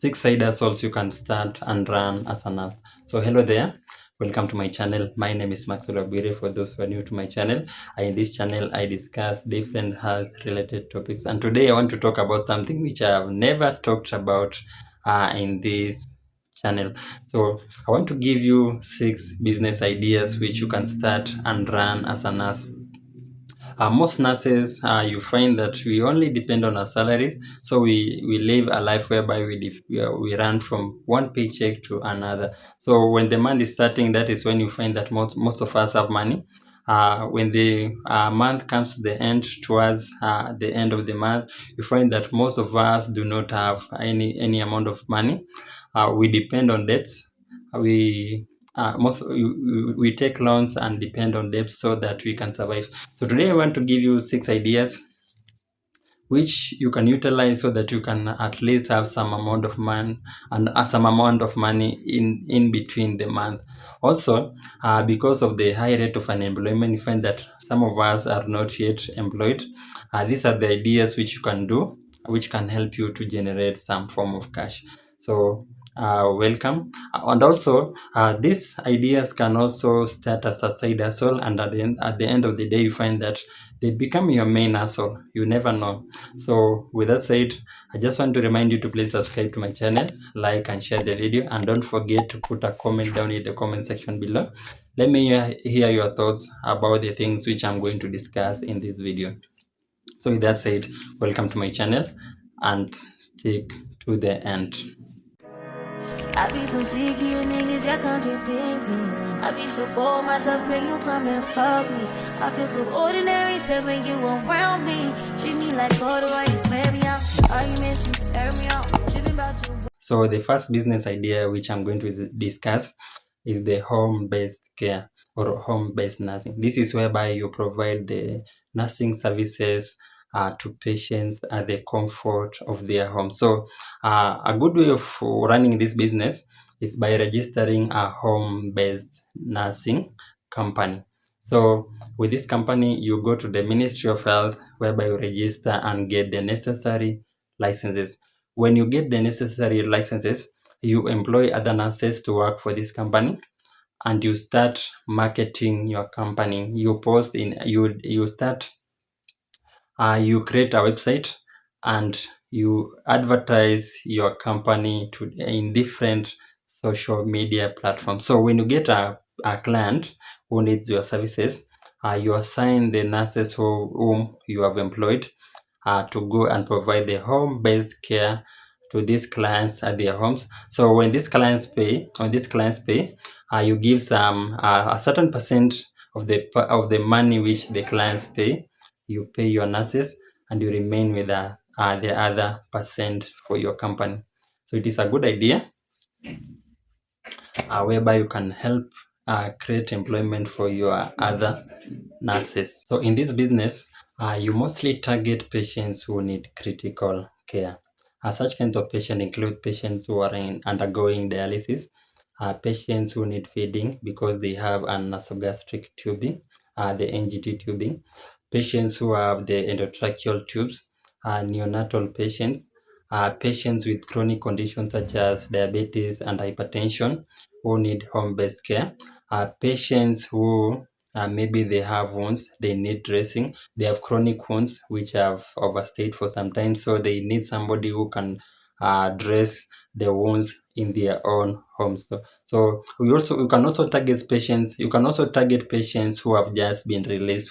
6 side hustles you can start and run as a nurse. So hello there, welcome to my channel. My name is Maxwell Abire. For those who are new to my channel, in this channel I discuss different health related topics, and today I want to talk about something which I have never talked about in this channel. So I want to give you 6 business ideas which you can start and run as a nurse. Most nurses, you find that we only depend on our salaries, so we live a life whereby we run from one paycheck to another. So when the month is starting, that is when you find that most of us have money. When the month comes to the end, towards the end of the month, you find that most of us do not have any amount of money. We depend on debts. We we take loans and depend on debts so that we can survive. So today I want to give you 6 ideas which you can utilize so that you can at least have some amount of money and some amount of money in between the month. Also, because of the high rate of unemployment, you find that some of us are not yet employed. These are the ideas which you can do, which can help you to generate some form of cash. So welcome. And also these ideas can also start as a side hustle, and at the end of the day you find that they become your main hustle. You never know. So with that said, I just want to remind you to please subscribe to my channel, like and share the video, and don't forget to put a comment down in the comment section below. Let me hear your thoughts about the things which I'm going to discuss in this video. So with that said, welcome to my channel and stick to the end. I be so sick of you niggas, y'all contradict me. I be so bold myself when you come and fuck me. I feel so ordinary, except when you around me. Treat me like water while you wear me out. Arguments, you air me out. Tripping about you. So the first business idea which I'm going to discuss is the home-based care or home-based nursing. This is whereby you provide the nursing services to patients at the comfort of their home. So a good way of running this business is by registering a home-based nursing company. So with this company, you go to the Ministry of Health, whereby you register and get the necessary licenses. When you get the necessary licenses, you employ other nurses to work for this company, and you start marketing your company. You post in you start you create a website and you advertise your company in different social media platforms. So when you get a client who needs your services, you assign the nurses whom you have employed to go and provide the home-based care to these clients at their homes. So when these clients pay, you give some a certain percent of the money which the clients pay. You pay your nurses, and you remain with the other percent for your company. So it is a good idea whereby you can help create employment for your other nurses. So in this business, you mostly target patients who need critical care. Such kinds of patients include patients who are undergoing dialysis, patients who need feeding because they have an nasogastric tubing, the NGT tubing, patients who have the endotracheal tubes, neonatal patients, patients with chronic conditions such as diabetes and hypertension who need home-based care, patients who maybe they have wounds, they need dressing, they have chronic wounds which have overstayed for some time, so they need somebody who can dress the wounds in their own homes. So you can also target patients. You can also target patients who have just been released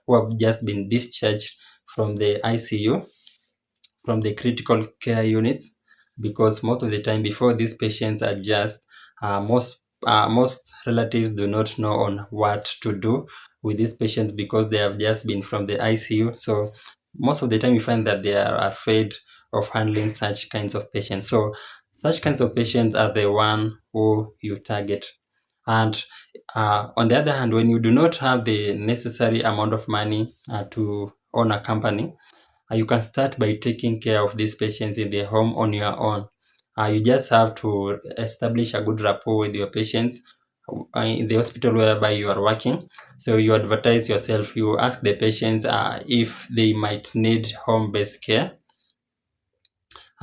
who have just been discharged from the ICU, from the critical care units, because most of the time before these patients are just most relatives do not know on what to do with these patients because they have just been from the ICU. So most of the time you find that they are afraid of handling such kinds of patients. So such kinds of patients are the one who you target. And on the other hand, when you do not have the necessary amount of money to own a company, you can start by taking care of these patients in their home on your own. You just have to establish a good rapport with your patients in the hospital whereby you are working. So you advertise yourself, you ask the patients if they might need home-based care,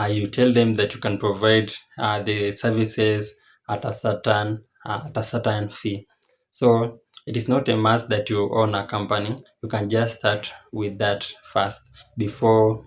You tell them that you can provide the services at a certain fee. So it is not a must that you own a company. You can just start with that first before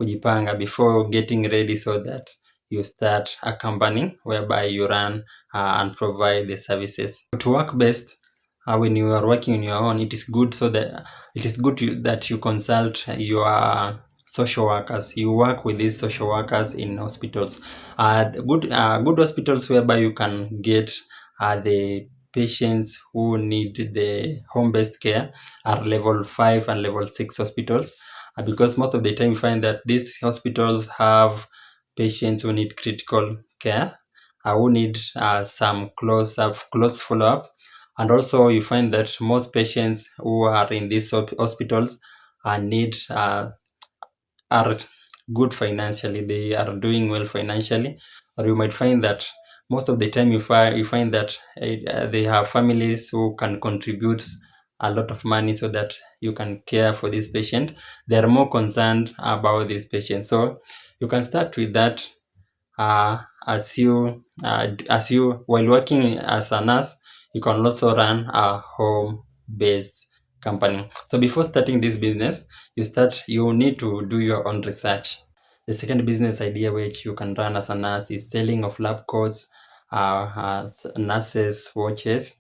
kujipanga, before getting ready, so that you start a company whereby you run and provide the services. To work best, when you are working on your own, it is good that you consult your social workers. You work with these social workers in hospitals. Good hospitals whereby you can get the patients who need the home-based care are level 5 and level 6 hospitals, because most of the time you find that these hospitals have patients who need critical care, who need some close follow-up. And also you find that most patients who are in these hospitals are good financially. They are doing well financially. Or you might find that most of the time you find that they have families who can contribute a lot of money so that you can care for this patient. They are more concerned about this patient. So you can start with that. As you while working as a nurse, you can also run a home-based company. So before starting this business, you need to do your own research. The second business idea which you can run as a nurse is selling of lab coats, nurses watches,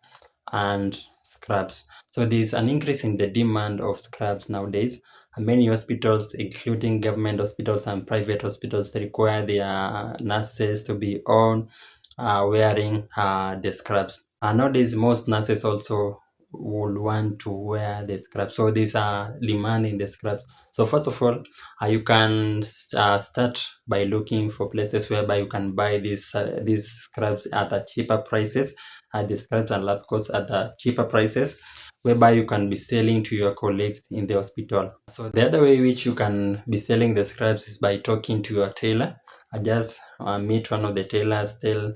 and scrubs. So there's an increase in the demand of scrubs nowadays. Many hospitals, including government hospitals and private hospitals, require their nurses to be on wearing the scrubs. Nowadays, most nurses also would want to wear the scrubs. So these are demanding the scrubs. So first of all, you can start by looking for places whereby you can buy these scrubs at a cheaper prices, the scrubs and lab coats at the cheaper prices, whereby you can be selling to your colleagues in the hospital. So the other way which you can be selling the scrubs is by talking to your tailor. I just meet one of the tailors, tell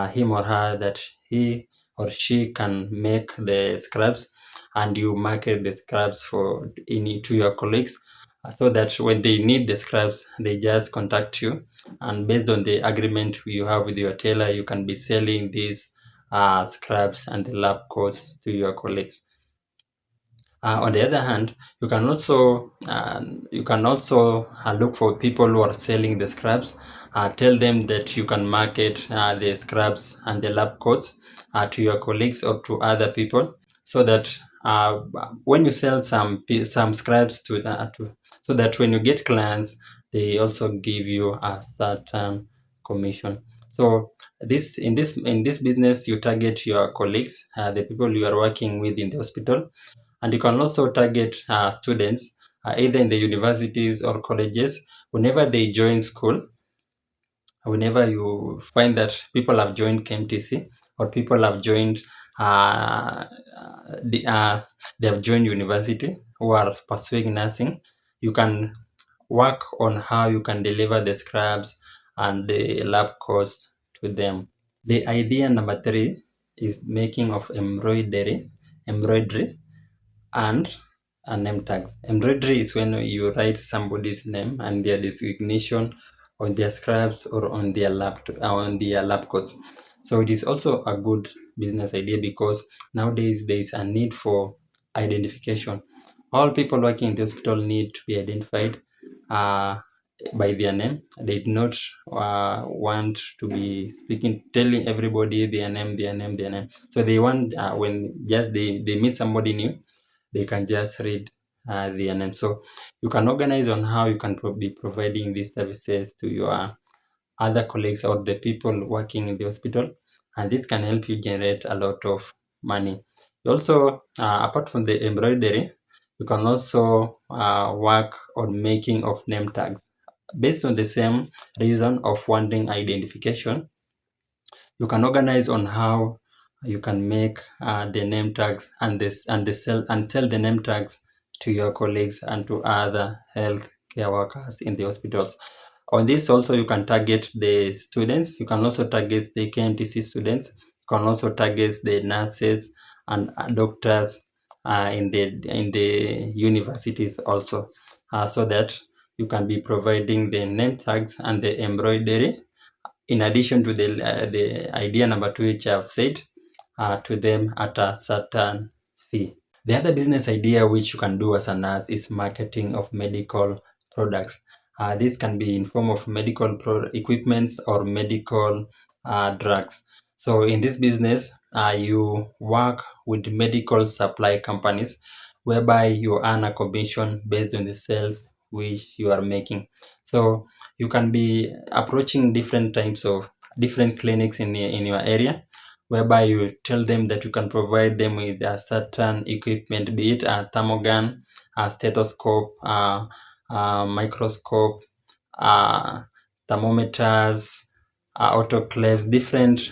him or her that he or she can make the scrubs, and you market the scrubs to your colleagues, so that when they need the scrubs, they just contact you, and based on the agreement you have with your tailor, you can be selling these scrubs and the lab coats to your colleagues. On the other hand, you can also look for people who are selling the scrubs. Tell them that you can market the scrubs and the lab coats to your colleagues or to other people, so that when you sell some scrubs so that when you get clients, they also give you a certain commission. So in this business, you target your colleagues, the people you are working with in the hospital, and you can also target students, either in the universities or colleges. Whenever they join school, whenever you find that people have joined KMTC, or people have joined uh, they have joined university who are pursuing nursing, you can work on how you can deliver the scrubs and the lab course to them. The idea number 3 is making of embroidery and a name tags. Embroidery is when you write somebody's name and their designation on their scraps or on their lab coats. So it is also a good business idea, because nowadays there is a need for identification. All people working in the hospital need to be identified uh, by their name. They do not want to be telling everybody their name. So they want, when just they meet somebody new, they can just read their name. So you can organize on how you can be providing these services to your other colleagues or the people working in the hospital, and this can help you generate a lot of money. You also, apart from the embroidery, you can also work on making of name tags. Based on the same reason of wanting identification, you can organize on how you can make the name tags and sell the name tags to your colleagues and to other health care workers in the hospitals. On this also, you can target the students. You can also target the KMTC students. You can also target the nurses and doctors in the universities also, so that you can be providing the name tags and the embroidery, in addition to the idea number 2, which I've said, to them at a certain fee. The other business idea which you can do as a nurse is marketing of medical products. This can be in form of medical equipments or medical drugs. So in this business, you work with medical supply companies, whereby you earn a commission based on the sales which you are making. So you can be approaching different types of different clinics in your area, whereby you tell them that you can provide them with a certain equipment, be it a thermogun, a stethoscope, a microscope, thermometers, autoclaves, different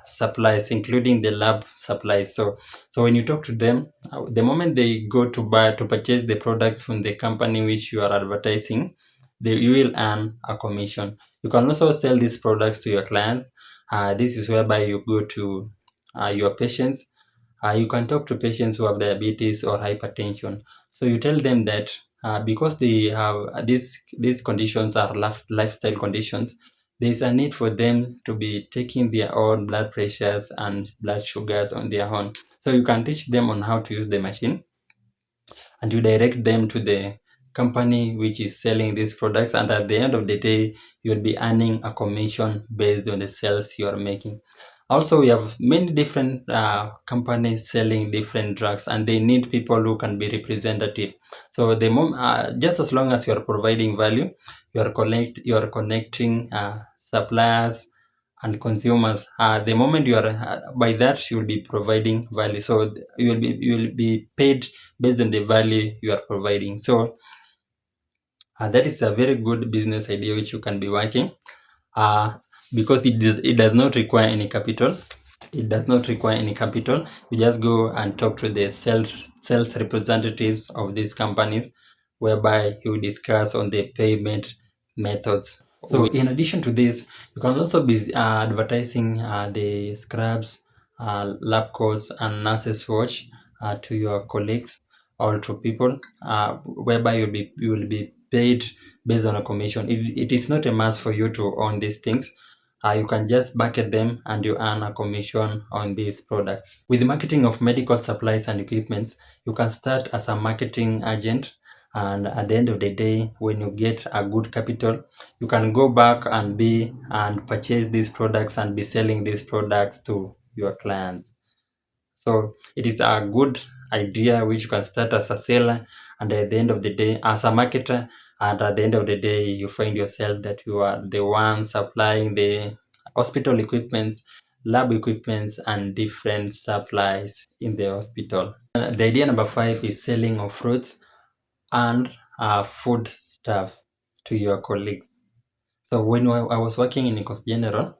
supplies, including the lab supplies. So when you talk to them, the moment they go to purchase the products from the company which you are advertising, you will earn a commission. You can also sell these products to your clients. This is whereby you go to your patients. You can talk to patients who have diabetes or hypertension. So you tell them that because they have these conditions are lifestyle conditions, there is a need for them to be taking their own blood pressures and blood sugars on their own. So you can teach them on how to use the machine, and you direct them to the company which is selling these products, and at the end of the day you'll be earning a commission based on the sales you are making. Also, we have many different companies selling different drugs, and they need people who can be representative. So just as long as you are providing value, you are connecting suppliers and consumers. The moment you are by that, you will be providing value. So you will be paid based on the value you are providing. So that is a very good business idea which you can be working, uh, because it does not require any capital. It does not require any capital. You just go and talk to the sales representatives of these companies, whereby you discuss on the payment methods. So in addition to this, you can also be advertising the scrubs, lab coats, and nurses watch to your colleagues or to people, whereby you will be paid based on a commission. It is not a must for you to own these things. You can just market them and you earn a commission on these products. With the marketing of medical supplies and equipments, you can start as a marketing agent, and at the end of the day, when you get a good capital, you can go back and purchase these products and be selling these products to your clients. So it is a good idea which you can start as a seller, and at the end of the day as a marketer, and at the end of the day you find yourself that you are the one supplying the hospital equipments, lab equipments, and different supplies in the hospital. The idea number 5 is selling of fruits and food stuff to your colleagues. So when I was working in Ecos General,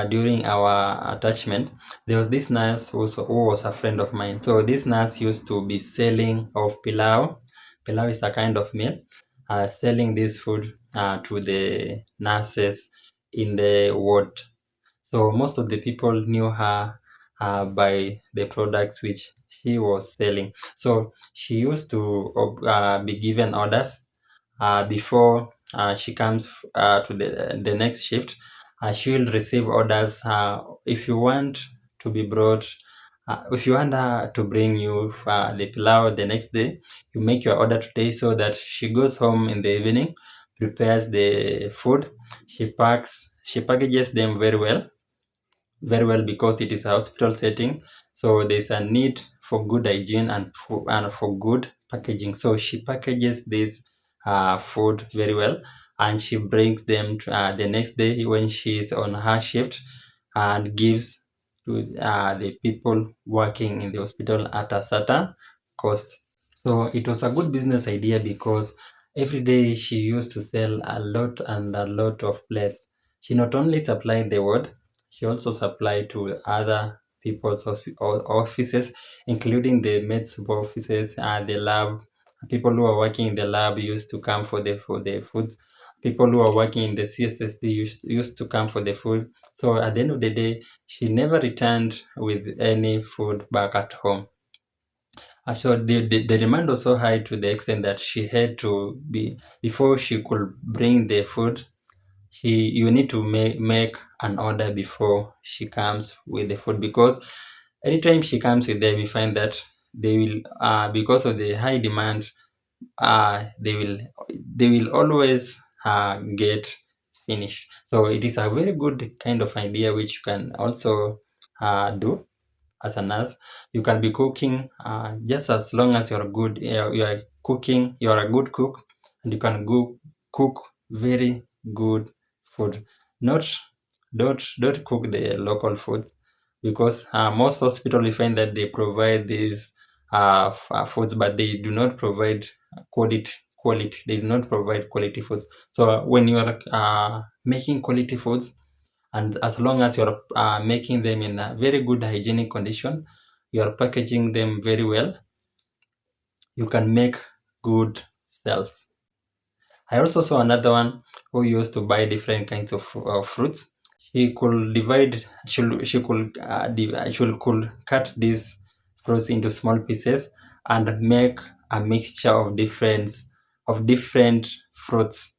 during our attachment, there was this nurse who was a friend of mine. So this nurse used to be selling of pilau. Pilau is a kind of meal. Selling this food to the nurses in the ward. So most of the people knew her by the products which she was selling. So she used to be given orders before she comes to the next shift. She will receive orders. If you want to be brought, if you want her to bring you the pilau the next day, you make your order today, so that she goes home in the evening, prepares the food, she packages them very well, because it is a hospital setting. So there's a need for good hygiene and for good packaging. So she packages this food very well, and she brings them to, the next day when she's on her shift, and gives to the people working in the hospital at a certain cost. So it was a good business idea, because every day she used to sell a lot and a lot of plates. She not only supplied the ward, she also supplied to other people's offices, including the med super offices, the lab. People who are working in the lab used to come for the foods. People who are working in the CSSD used to come for the food. So at the end of the day, she never returned with any food back at home. So the demand was so high to the extent that she had to be, before she could bring the food, you need to make an order before she comes with the food, because anytime she comes with them, you find that they will, because of the high demand, they will always get finished. So it is a very good kind of idea which you can also do as a nurse. You can be cooking, just as long as you're good, you are cooking, you're a good cook, and you can go cook very good food. Not don't cook the local food, because most hospitals we find that they provide these foods, but they do not provide quality. They do not provide quality foods. So when you are making quality foods, and as long as you're making them in a very good hygienic condition, you're packaging them very well, you can make good sales. I also saw another one who used to buy different kinds of fruits. She could divide, she could cut these fruits into small pieces and make a mixture of different fruits.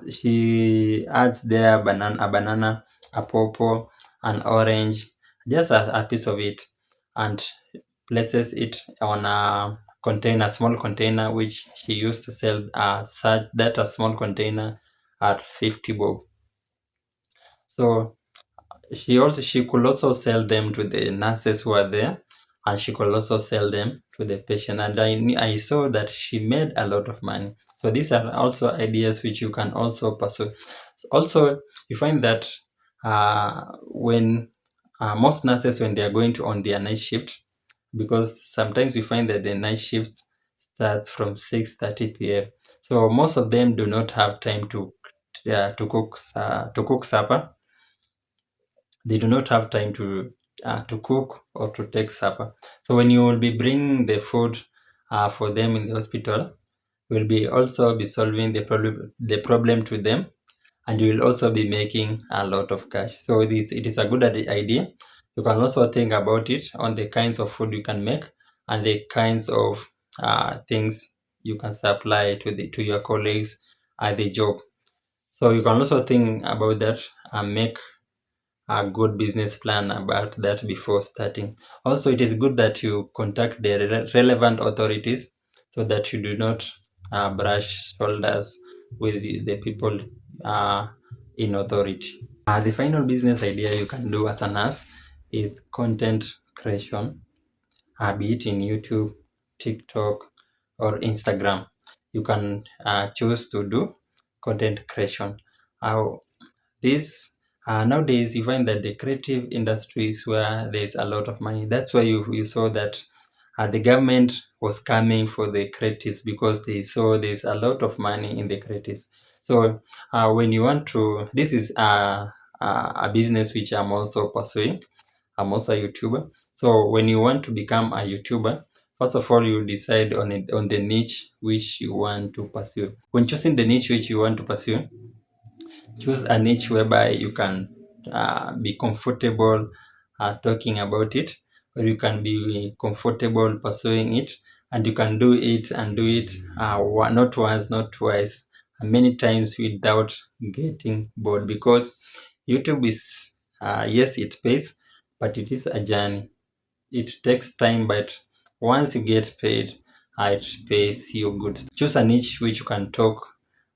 She adds there a banana, a pawpaw, an orange, just a piece of it, and places it on a container, small container, which she used to sell such that a small container at 50 bob. So she could also sell them to the nurses who are there, and she could also sell them to the patient. And I saw that she made a lot of money. So these are also ideas which you can also pursue. Also, you find that when most nurses, when they are going to on their night shift, because sometimes we find that the night shift starts from 6:30 p.m. So most of them do not have time to cook supper. They do not have time to cook or to take supper. So when you will be bringing the food for them in the hospital, you will be also be solving the problem to them, and you will also be making a lot of cash. So it is a good idea. You can also think about it on the kinds of food you can make, and the kinds of things you can supply to your colleagues at the job. So you can also think about that and make a good business plan about that before starting. Also, it is good that you contact the relevant authorities, so that you do not brush shoulders with the people in authority. The final business idea you can do as a nurse is content creation, be it in YouTube, TikTok, or Instagram. You can choose to do content creation. Uh, this Nowadays you find that the creative industries where there's a lot of money. That's why you saw that the government was coming for the creatives, because they saw there's a lot of money in the creatives. So when you want to, this is a business which I'm also pursuing. I'm also a YouTuber. So when you want to become a YouTuber, first of all, you decide on the niche which you want to pursue. When choosing the niche which you want to pursue, choose a niche whereby you can be comfortable talking about it, or you can be comfortable pursuing it, and you can do it and do it not once, not twice, and many times without getting bored. Because YouTube is, yes, it pays, but it is a journey. It takes time, but once you get paid, it pays you good. Choose a niche which you can talk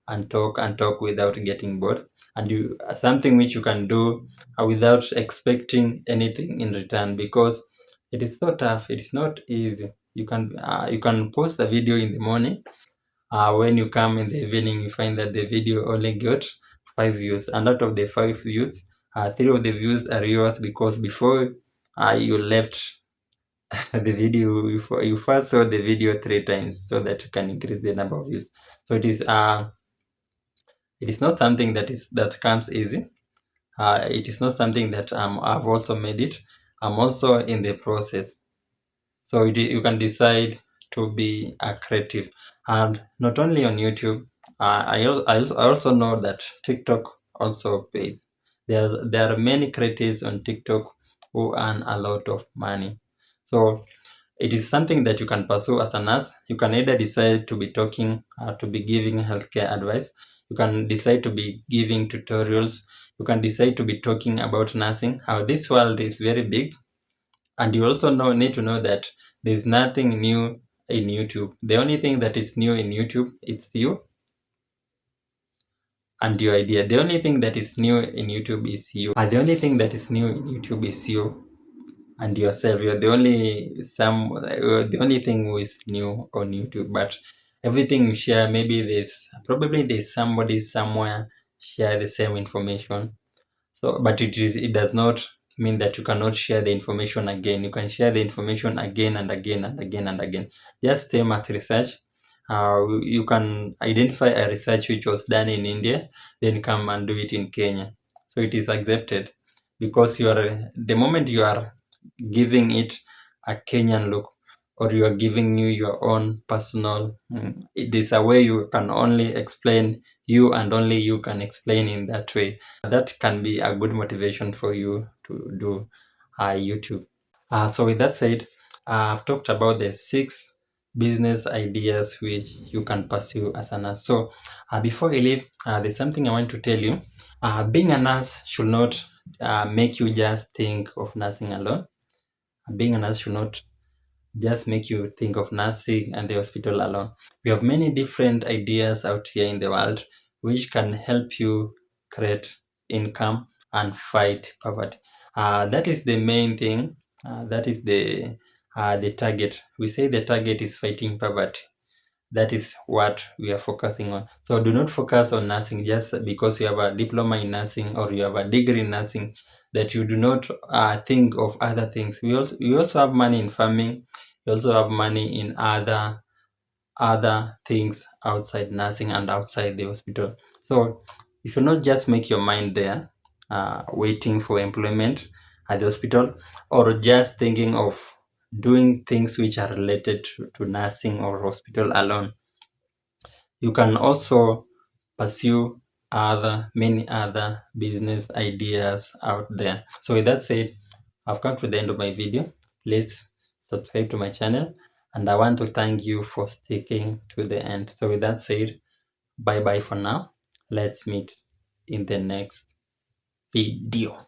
and talk and talk without getting bored, and you something which you can do without expecting anything in return, because it is so tough. It is not easy. You can post a video in the morning. When you come in the evening, you find that the video only got 5 views, and out of the 5 views, 3 of the views are yours, because before you left the video, you first saw the video 3 times, so that you can increase the number of views. So it is not something that comes easy. It is not something that I've also made it. I'm also in the process. So you can decide to be a creative, and not only on YouTube. I also know that TikTok also pays. There are many creatives on TikTok who earn a lot of money. So it is something that you can pursue as a nurse. You can either decide to be talking, to be giving healthcare advice. You can decide to be giving tutorials. You can decide to be talking about nursing. How this world is very big, and you also need to know that there's nothing new in YouTube. The only thing that is new in YouTube, it's you and your idea. The only thing that is new in YouTube is you. And the only thing that is new in YouTube is you and yourself. You're the only thing who is new on YouTube. But everything you share, maybe there's somebody somewhere share the same information. So, but it does not mean that you cannot share the information again. You can share the information again and again and again and again. Just same as research. You can identify a research which was done in India, then come and do it in Kenya. So it is accepted because the moment you are giving it a Kenyan look, or you are giving you your own personal, it is a way you can only explain you, and only you can explain in that way. That can be a good motivation for you to do YouTube. So with that said, I've talked about the 6 business ideas which you can pursue as a nurse. So before I leave, there's something I want to tell you. Being a nurse should not make you just think of nursing alone. Being a nurse should not just make you think of nursing and the hospital alone. We have many different ideas out here in the world which can help you create income and fight poverty. That is the main thing. That is the target. We say the target is fighting poverty. That is what we are focusing on. So do not focus on nursing just because you have a diploma in nursing or you have a degree in nursing, that you do not think of other things. We also have money in farming. We also have money in other things outside nursing and outside the hospital. So you should not just make your mind there, waiting for employment at the hospital, or just thinking of doing things which are related to nursing or hospital alone. You can also pursue many other business ideas out there. So with that said, I've come to the end of my video. Please subscribe to my channel, and I want to thank you for sticking to the end. So with that said, bye bye for now. Let's meet in the next video.